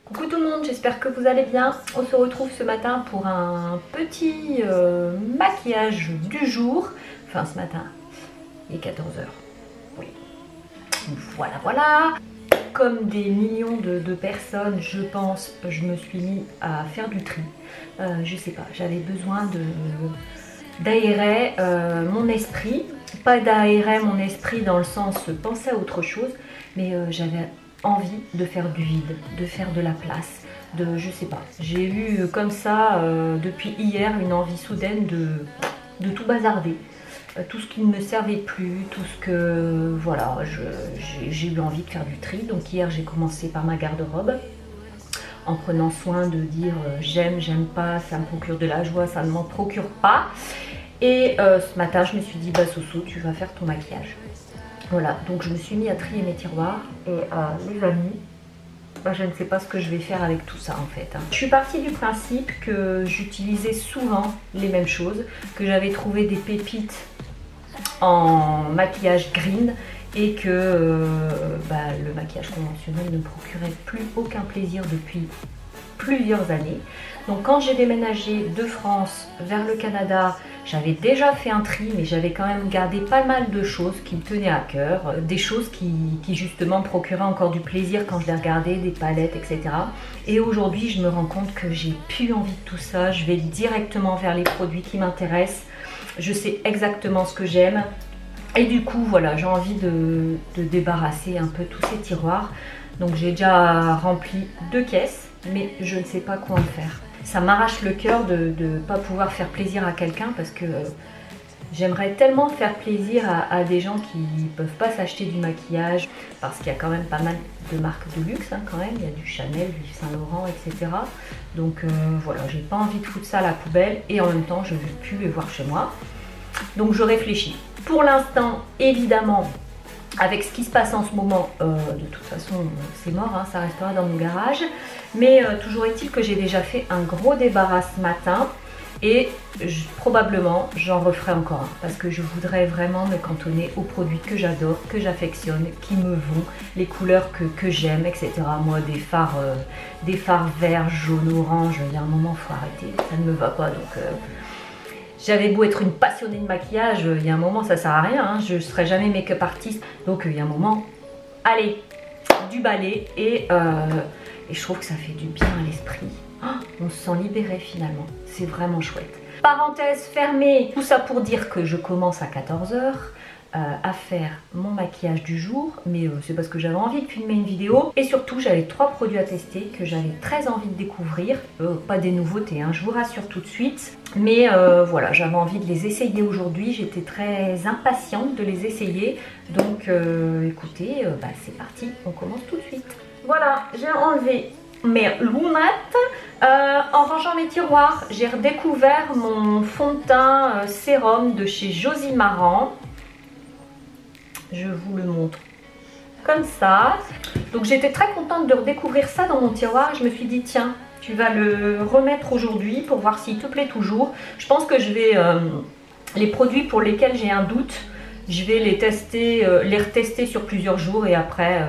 Coucou tout le monde, j'espère que vous allez bien. On se retrouve ce matin pour un petit maquillage du jour. Enfin ce matin, il est 14 h. Oui. Voilà. Comme des millions de personnes, je pense, je me suis mis à faire du tri. Je sais pas, j'avais besoin d'aérer mon esprit. Pas d'aérer mon esprit dans le sens penser à autre chose, mais j'avais envie de faire du vide, de faire de la place, je sais pas. J'ai eu comme ça depuis hier une envie soudaine de tout bazarder. Tout ce qui ne me servait plus, tout ce que... Voilà, j'ai eu envie de faire du tri. Donc hier j'ai commencé par ma garde-robe, en prenant soin de dire j'aime, j'aime pas, ça me procure de la joie, ça ne m'en procure pas. Et ce matin je me suis dit bah Soso, tu vas faire ton maquillage. Voilà, donc je me suis mis à trier mes tiroirs et les amis, bah, je ne sais pas ce que je vais faire avec tout ça en fait. Je suis partie du principe que j'utilisais souvent les mêmes choses, que j'avais trouvé des pépites en maquillage green et que le maquillage conventionnel ne me procurait plus aucun plaisir depuis plusieurs années. Donc quand j'ai déménagé de France vers le Canada, j'avais déjà fait un tri, mais j'avais quand même gardé pas mal de choses qui me tenaient à cœur, des choses qui justement me procuraient encore du plaisir quand je les regardais, des palettes, etc. Et aujourd'hui je me rends compte que j'ai plus envie de tout ça, je vais directement vers les produits qui m'intéressent, je sais exactement ce que j'aime. Et du coup voilà, j'ai envie de débarrasser un peu tous ces tiroirs. Donc j'ai déjà rempli 2 caisses, mais je ne sais pas quoi en faire. Ça m'arrache le cœur de ne pas pouvoir faire plaisir à quelqu'un parce que j'aimerais tellement faire plaisir à des gens qui ne peuvent pas s'acheter du maquillage parce qu'il y a quand même pas mal de marques de luxe quand même. Il y a du Chanel, du Yves Saint Laurent, etc. Donc voilà, j'ai pas envie de foutre ça à la poubelle et en même temps je ne veux plus les voir chez moi. Donc je réfléchis. Pour l'instant, évidemment, avec ce qui se passe en ce moment, de toute façon c'est mort, hein, ça restera dans mon garage. Mais toujours est-il que j'ai déjà fait un gros débarras ce matin et probablement j'en referai encore un parce que je voudrais vraiment me cantonner aux produits que j'adore, que j'affectionne, qui me vont, les couleurs que j'aime, etc. Moi des phares verts, jaunes, orange, il y a un moment il faut arrêter, ça ne me va pas. Donc j'avais beau être une passionnée de maquillage, il y a un moment ça sert à rien, hein, je ne serai jamais make-up artiste. Donc il y a un moment, allez, du balai et je trouve que ça fait du bien à l'esprit. Oh, on se sent libéré finalement, c'est vraiment chouette. Parenthèse fermée, tout ça pour dire que je commence à 14 h à faire mon maquillage du jour, mais c'est parce que j'avais envie de filmer une vidéo et surtout j'avais 3 produits à tester que j'avais très envie de découvrir, pas des nouveautés, hein, je vous rassure tout de suite, mais voilà, j'avais envie de les essayer aujourd'hui, j'étais très impatiente de les essayer, donc écoutez, c'est parti, on commence tout de suite. Voilà, j'ai enlevé mes lunettes. En rangeant mes tiroirs, j'ai redécouvert mon fond de teint sérum de chez Josie Maran. Je vous le montre comme ça. Donc j'étais très contente de redécouvrir ça dans mon tiroir. Je me suis dit tiens, tu vas le remettre aujourd'hui pour voir s'il te plaît toujours. Je pense que je vais les produits pour lesquels j'ai un doute, je vais les tester, les retester sur plusieurs jours et après,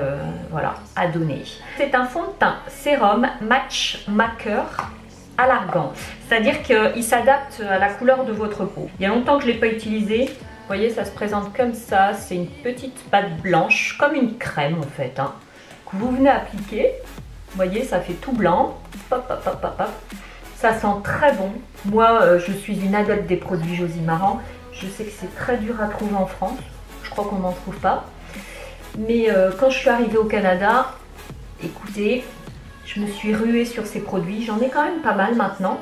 voilà, à donner. C'est un fond de teint sérum Matchmaker à l'argan. C'est-à-dire qu'il s'adapte à la couleur de votre peau. Il y a longtemps que je ne l'ai pas utilisé. Vous voyez, ça se présente comme ça. C'est une petite pâte blanche, comme une crème en fait, hein, que vous venez appliquer. Vous voyez, ça fait tout blanc. Hop, hop, hop, hop, hop. Ça sent très bon. Moi, je suis une adepte des produits Josie Maran. Je sais que c'est très dur à trouver en France, je crois qu'on n'en trouve pas. Mais quand je suis arrivée au Canada, écoutez, je me suis ruée sur ces produits. J'en ai quand même pas mal maintenant.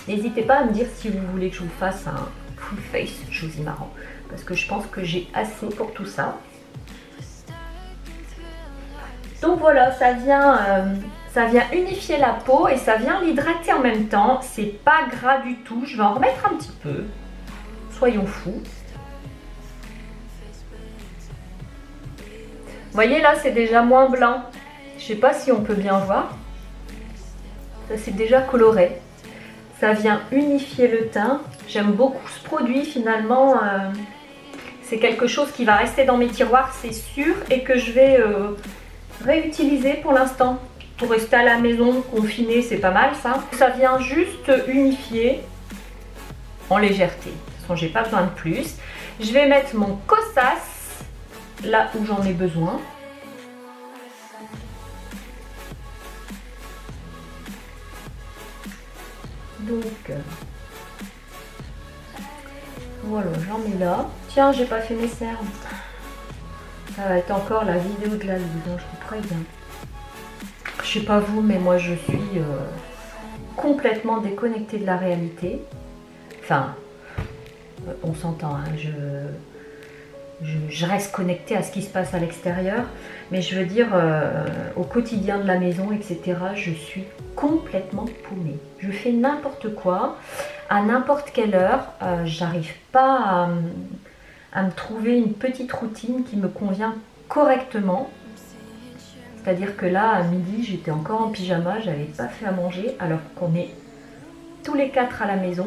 N'hésitez pas à me dire si vous voulez que je vous fasse un full face Josie Maran. Parce que je pense que j'ai assez pour tout ça. Donc voilà, ça vient unifier la peau et ça vient l'hydrater en même temps. C'est pas gras du tout, je vais en remettre un petit peu. Soyons fous. Vous voyez là, c'est déjà moins blanc. Je sais pas si on peut bien voir. Ça c'est déjà coloré. Ça vient unifier le teint. J'aime beaucoup ce produit finalement. C'est quelque chose qui va rester dans mes tiroirs, c'est sûr, et que je vais réutiliser pour l'instant. Pour rester à la maison, confiné, c'est pas mal ça. Ça vient juste unifier en légèreté. De toute façon, j'ai pas besoin de plus. Je vais mettre mon Kosas là où j'en ai besoin. Donc, voilà, j'en mets là. Tiens, j'ai pas fait mes cernes. Ça va être encore la vidéo de la loose, hein, je vous préviens. Je sais pas vous, mais moi je suis complètement déconnectée de la réalité. Enfin, on s'entend, hein, je reste connectée à ce qui se passe à l'extérieur. Mais je veux dire, au quotidien de la maison, etc., je suis complètement paumée. Je fais n'importe quoi, à n'importe quelle heure. J'arrive pas à me trouver une petite routine qui me convient correctement. C'est-à-dire que là, à midi, j'étais encore en pyjama, j'avais pas fait à manger, alors qu'on est tous les 4 à la maison.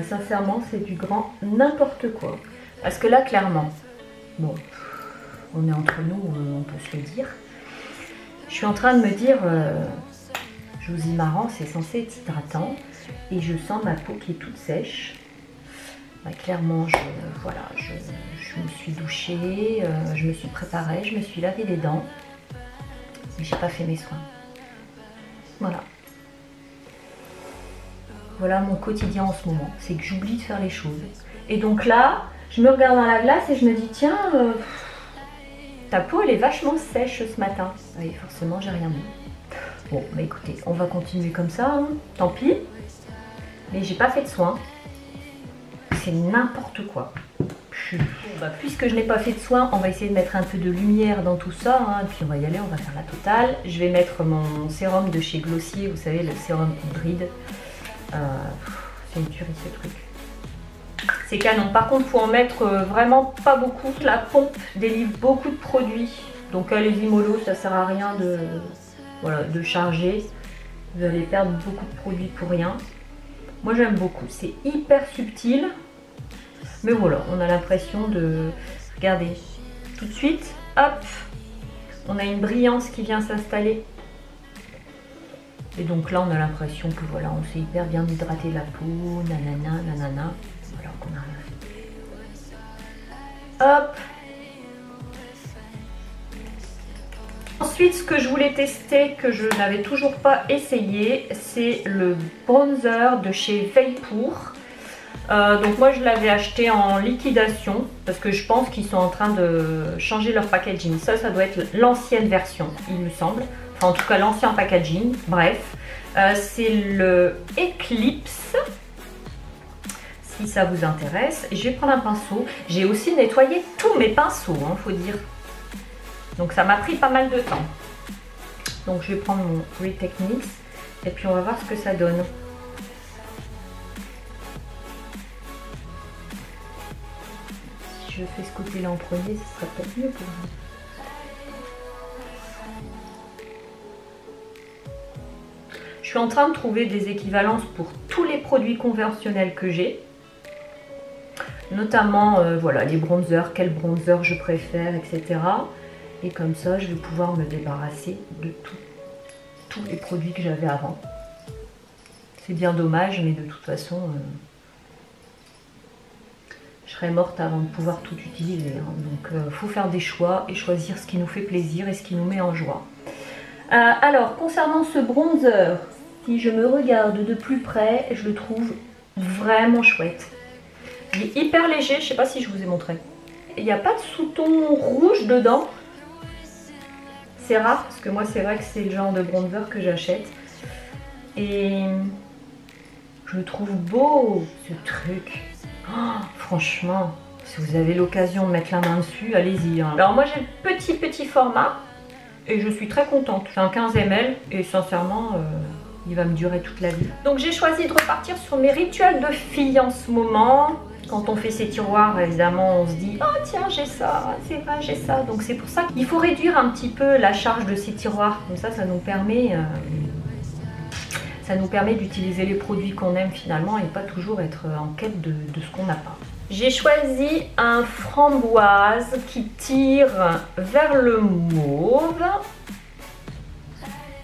Sincèrement, c'est du grand n'importe quoi. Parce que là, clairement, bon, on est entre nous, on peut se le dire. Je suis en train de me dire, Josie Marant, c'est censé être hydratant, et je sens ma peau qui est toute sèche. Bah, clairement, voilà, je me suis douchée, je me suis préparée, je me suis lavé les dents, mais j'ai pas fait mes soins. Voilà. Voilà mon quotidien en ce moment, c'est que j'oublie de faire les choses. Et donc là, je me regarde dans la glace et je me dis, tiens, ta peau elle est vachement sèche ce matin. Oui, forcément, j'ai rien mis. Bon, bah écoutez, on va continuer comme ça, hein. Tant pis. Mais j'ai pas fait de soins. C'est n'importe quoi. Bon, bah, puisque je n'ai pas fait de soins, on va essayer de mettre un peu de lumière dans tout ça, hein, et puis on va y aller, on va faire la totale. Je vais mettre mon sérum de chez Glossier, vous savez, le sérum hybride. C'est une tuerie ce truc. C'est canon. Par contre, il faut en mettre vraiment pas beaucoup. La pompe délivre beaucoup de produits. Donc allez-y mollo, ça sert à rien de charger. Vous allez perdre beaucoup de produits pour rien. Moi j'aime beaucoup. C'est hyper subtil. Mais voilà, on a l'impression de... Regardez, tout de suite, hop, on a une brillance qui vient s'installer. Et donc là, on a l'impression que voilà, on s'est hyper bien hydraté la peau, nanana, nanana, alors qu'on n'a rien fait. Hop. Ensuite, ce que je voulais tester, que je n'avais toujours pas essayé, c'est le bronzer de chez Vapeur. Donc moi je l'avais acheté en liquidation parce que je pense qu'ils sont en train de changer leur packaging. Ça doit être l'ancienne version, il me semble. Enfin en tout cas l'ancien packaging, bref. C'est le Eclipse, si ça vous intéresse. Je vais prendre un pinceau. J'ai aussi nettoyé tous mes pinceaux, hein, faut dire. Donc ça m'a pris pas mal de temps. Donc je vais prendre mon Retechnics et puis on va voir ce que ça donne. Je fais ce côté-là en premier, ce sera peut-être mieux pour vous. Je suis en train de trouver des équivalences pour tous les produits conventionnels que j'ai. Notamment, voilà, les bronzers, quel bronzer je préfère, etc. Et comme ça, je vais pouvoir me débarrasser de tous les produits que j'avais avant. C'est bien dommage, mais de toute façon... je serais morte avant de pouvoir tout utiliser. Hein. Donc faut faire des choix et choisir ce qui nous fait plaisir et ce qui nous met en joie. Alors concernant ce bronzer, si je me regarde de plus près, je le trouve vraiment chouette. Il est hyper léger, je ne sais pas si je vous ai montré. Il n'y a pas de sous-ton rouge dedans. C'est rare parce que moi c'est vrai que c'est le genre de bronzer que j'achète. Et je le trouve beau ce truc. Oh, franchement, si vous avez l'occasion de mettre la main dessus, allez-y. Hein. Alors moi j'ai le petit format et je suis très contente. C'est un 15 ml et sincèrement, il va me durer toute la vie. Donc j'ai choisi de repartir sur mes rituels de fille en ce moment. Quand on fait ses tiroirs, évidemment, on se dit « Oh tiens, j'ai ça, c'est vrai, j'ai ça ». Donc c'est pour ça qu'il faut réduire un petit peu la charge de ces tiroirs. Comme ça nous permet... ça nous permet d'utiliser les produits qu'on aime finalement et pas toujours être en quête de ce qu'on n'a pas. J'ai choisi un framboise qui tire vers le mauve.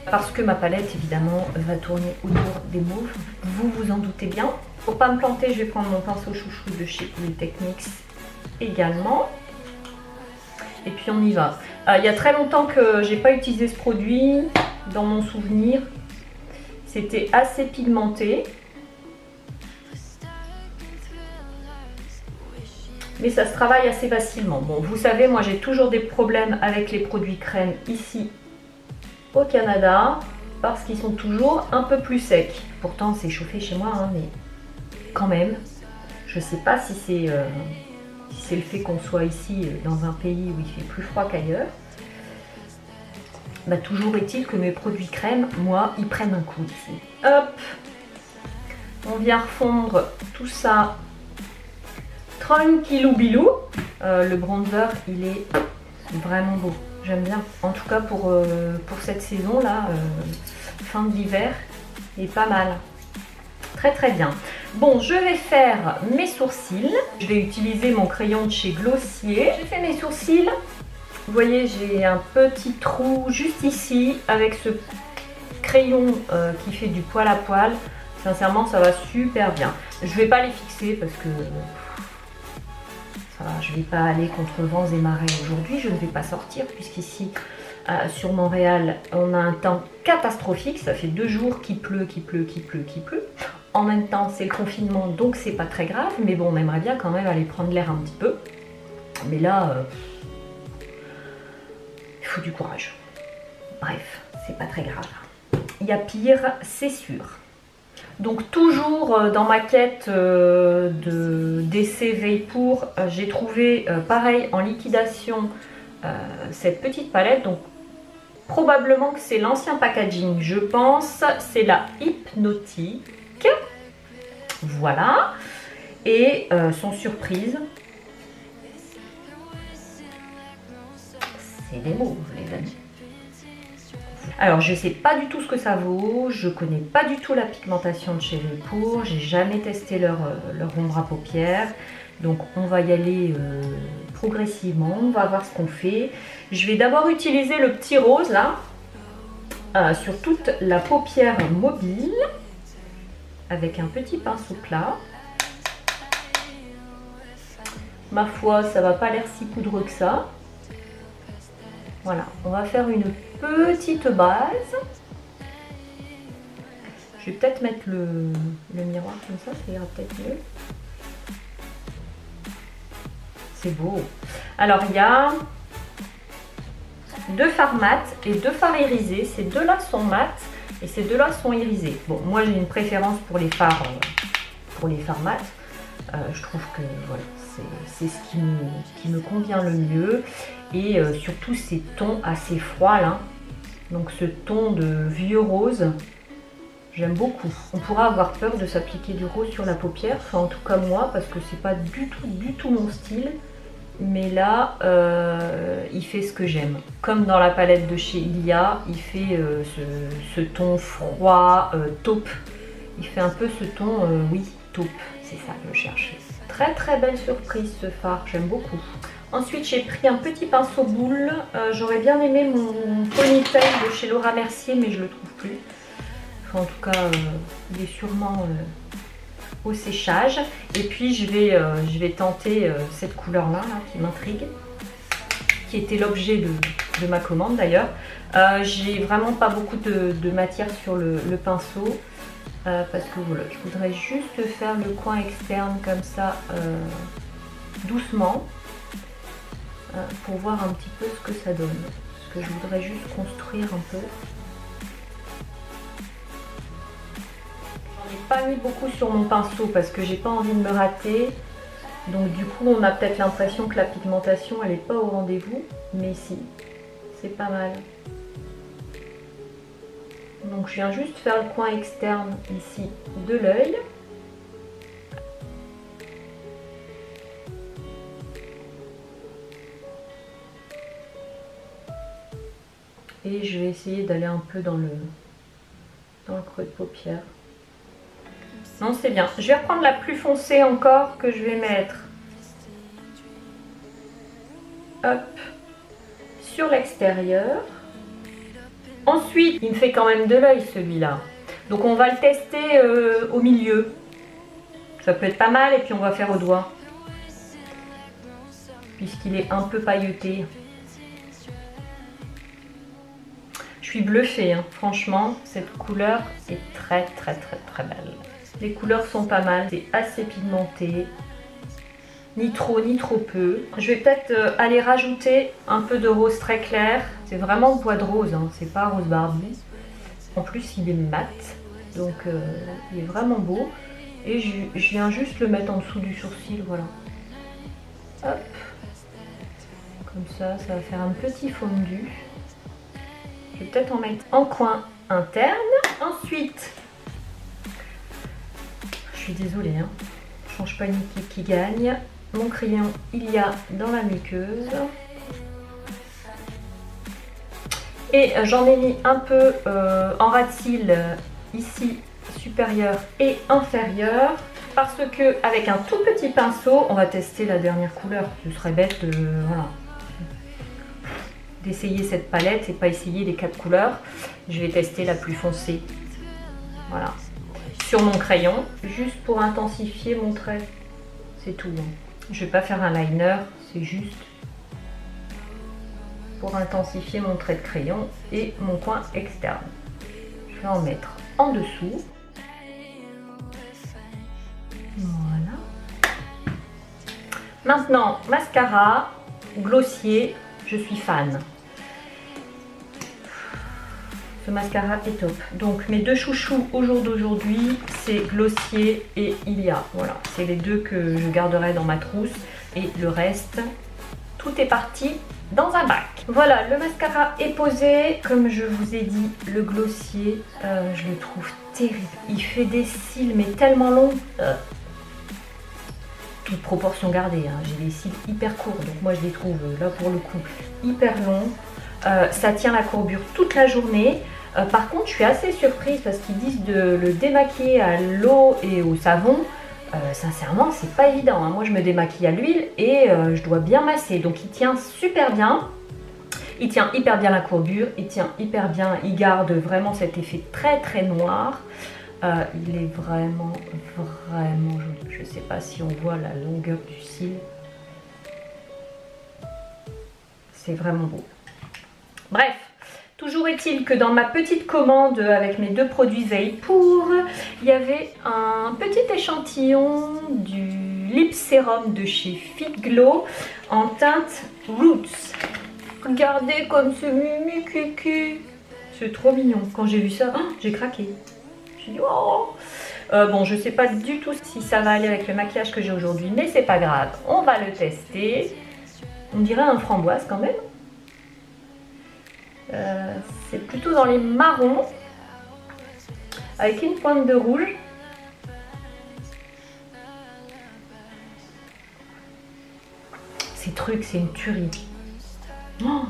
Parce que ma palette, évidemment, va tourner autour des mauves. Vous vous en doutez bien. Pour pas me planter, je vais prendre mon pinceau chouchou de chez Real Techniques également. Et puis on y va. Il y a très longtemps que j'ai pas utilisé ce produit. Dans mon souvenir, c'était assez pigmenté. Mais ça se travaille assez facilement. Bon, vous savez, moi j'ai toujours des problèmes avec les produits crème ici au Canada parce qu'ils sont toujours un peu plus secs. Pourtant c'est chauffé chez moi, hein, mais quand même, je sais pas si c'est le fait qu'on soit ici dans un pays où il fait plus froid qu'ailleurs. Bah, toujours est-il que mes produits crème, moi, ils prennent un coup ici. Hop, on vient refondre tout ça tranquillou bilou. Le bronzer, il est vraiment beau. J'aime bien. En tout cas pour cette saison là, fin de l'hiver, il est pas mal. Très très bien. Bon, je vais faire mes sourcils. Je vais utiliser mon crayon de chez Glossier. J'ai fait mes sourcils. Vous voyez, j'ai un petit trou juste ici avec ce crayon qui fait du poil à poil. Sincèrement, ça va super bien. Je vais pas les fixer parce que je vais pas aller contre vents et marées aujourd'hui. Je ne vais pas sortir puisqu'ici sur Montréal, on a un temps catastrophique. Ça fait 2 jours qu'il pleut, qu'il pleut, qu'il pleut, qu'il pleut. En même temps, c'est le confinement, donc c'est pas très grave. Mais bon, on aimerait bien quand même aller prendre l'air un petit peu. Mais là, il faut du courage. Bref, c'est pas très grave. Il y a pire, c'est sûr. Donc toujours dans ma quête d'essai Vapor, j'ai trouvé pareil en liquidation cette petite palette. Donc probablement que c'est l'ancien packaging, je pense. C'est la Hypnotique. Voilà. Et sans surprise, c'est des mauves, les amis. Alors je sais pas du tout ce que ça vaut, je connais pas du tout la pigmentation de chez Vapor, j'ai jamais testé leur ombre à paupières, donc on va y aller progressivement, on va voir ce qu'on fait. Je vais d'abord utiliser le petit rose là, sur toute la paupière mobile, avec un petit pinceau plat. Ma foi, ça va pas l'air si poudreux que ça. Voilà, on va faire une petite base. Je vais peut-être mettre le miroir comme ça ira peut-être mieux. C'est beau. Alors, il y a 2 fards mat et 2 fards irisés. Ces deux-là sont mat et ces deux-là sont irisés. Bon, moi j'ai une préférence pour les fards mat. Je trouve que voilà, c'est ce qui me convient le mieux. Et surtout ces tons assez froids là. Donc ce ton de vieux rose, j'aime beaucoup. On pourra avoir peur de s'appliquer du rose sur la paupière. Enfin en tout cas moi, parce que c'est pas du tout mon style. Mais là, il fait ce que j'aime. Comme dans la palette de chez Ilia, il fait ce ton froid, taupe. Il fait un peu ce ton, oui, taupe. C'est ça que je cherchais. Très très belle surprise ce fard, j'aime beaucoup. Ensuite, j'ai pris un petit pinceau boule. J'aurais bien aimé mon ponytail de chez Laura Mercier, mais je le trouve plus. Enfin, en tout cas, il est sûrement au séchage. Et puis, je vais tenter cette couleur-là qui m'intrigue, qui était l'objet de ma commande d'ailleurs. J'ai vraiment pas beaucoup de matière sur le pinceau. Parce que voilà, je voudrais juste faire le coin externe comme ça, doucement. Pour voir un petit peu ce que ça donne. Parce que je voudrais juste construire un peu. J'en ai pas mis beaucoup sur mon pinceau parce que j'ai pas envie de me rater. Donc du coup on a peut-être l'impression que la pigmentation elle est pas au rendez-vous. Mais si, c'est pas mal. Donc je viens juste faire le coin externe ici de l'œil. Et je vais essayer d'aller un peu dans le creux de paupière. Non, c'est bien. Je vais reprendre la plus foncée encore que je vais mettre. Hop. Sur l'extérieur. Ensuite, il me fait quand même de l'œil celui-là. Donc on va le tester au milieu. Ça peut être pas mal et puis on va faire au doigt. Puisqu'il est un peu pailleté. Je suis bluffée, hein. Franchement, cette couleur est très belle. Les couleurs sont pas mal, c'est assez pigmenté. Ni trop peu. Je vais peut-être aller rajouter un peu de rose très clair. C'est vraiment bois de rose, hein. C'est pas rose Barbie. En plus, il est mat, donc il est vraiment beau. Et je viens juste le mettre en dessous du sourcil, voilà. Hop. Comme ça va faire un petit fondu. Je vais peut-être en mettre en coin interne. Ensuite, je suis désolée, hein, change pas une équipe qui gagne. Mon crayon, il y a dans la muqueuse. Et j'en ai mis un peu en ras de cils ici, supérieur et inférieur. Parce que avec un tout petit pinceau, on va tester la dernière couleur. Ce serait bête de, voilà, d'essayer cette palette et pas essayer les 4 couleurs. Je vais tester la plus foncée. Voilà. Sur mon crayon, juste pour intensifier mon trait. C'est tout. Je vais pas faire un liner, c'est juste pour intensifier mon trait de crayon et mon coin externe. Je vais en mettre en dessous. Voilà. Maintenant, mascara, glossier, je suis fan. Ce mascara est top. Donc mes deux chouchous au jour d'aujourd'hui, c'est Glossier et Ilia. Voilà, c'est les deux que je garderai dans ma trousse. Et le reste, tout est parti dans un bac. Voilà, le mascara est posé. Comme je vous ai dit, le Glossier, je le trouve terrible. Il fait des cils mais tellement longs. Toute proportion gardée, hein. J'ai des cils hyper courts. Donc moi je les trouve là pour le coup hyper longs. Ça tient la courbure toute la journée. Par contre, je suis assez surprise parce qu'ils disent de le démaquiller à l'eau et au savon. Sincèrement, c'est pas évident, hein. Moi, je me démaquille à l'huile et je dois bien masser. Donc, il tient super bien. Il tient hyper bien la courbure. Il tient hyper bien. Il garde vraiment cet effet très noir. Il est vraiment joli. Je sais pas si on voit la longueur du cil. C'est vraiment beau. Bref. Toujours est-il que dans ma petite commande avec mes deux produits Veilpour, il y avait un petit échantillon du lip sérum de chez Fit Glow en teinte Roots. Regardez comme c'est mimi cucu. C'est trop mignon. Quand j'ai vu ça, oh, j'ai craqué. J'ai dit oh. Bon, je sais pas du tout si ça va aller avec le maquillage que j'ai aujourd'hui, mais c'est pas grave. On va le tester. On dirait un framboise quand même. C'est plutôt dans les marrons avec une pointe de rouge. Ces trucs, c'est une tuerie. Oh,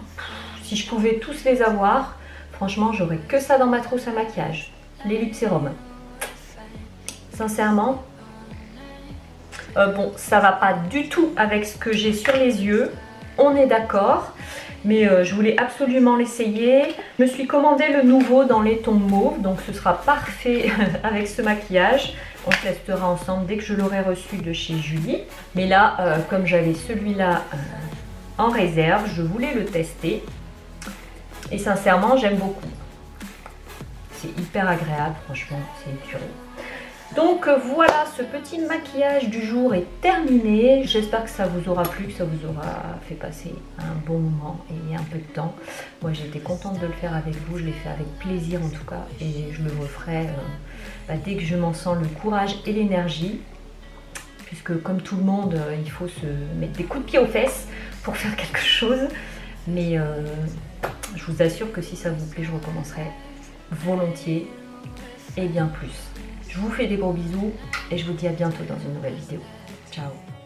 si je pouvais tous les avoir, franchement, j'aurais que ça dans ma trousse à maquillage. Les lip sérum. Sincèrement, bon, ça va pas du tout avec ce que j'ai sur les yeux. On est d'accord. Mais je voulais absolument l'essayer. Je me suis commandé le nouveau dans les tons mauve, donc ce sera parfait avec ce maquillage. On testera ensemble dès que je l'aurai reçu de chez Julie. Mais là, comme j'avais celui-là en réserve, je voulais le tester. Et sincèrement, j'aime beaucoup. C'est hyper agréable, franchement, c'est une tuerie. Donc voilà, ce petit maquillage du jour est terminé. J'espère que ça vous aura plu, que ça vous aura fait passer un bon moment et un peu de temps. Moi j'étais contente de le faire avec vous, je l'ai fait avec plaisir en tout cas. Et je le referai dès que je m'en sens le courage et l'énergie. Puisque comme tout le monde, il faut se mettre des coups de pied aux fesses pour faire quelque chose. Mais je vous assure que si ça vous plaît, je recommencerai volontiers et bien plus. Je vous fais des gros bisous et je vous dis à bientôt dans une nouvelle vidéo. Ciao!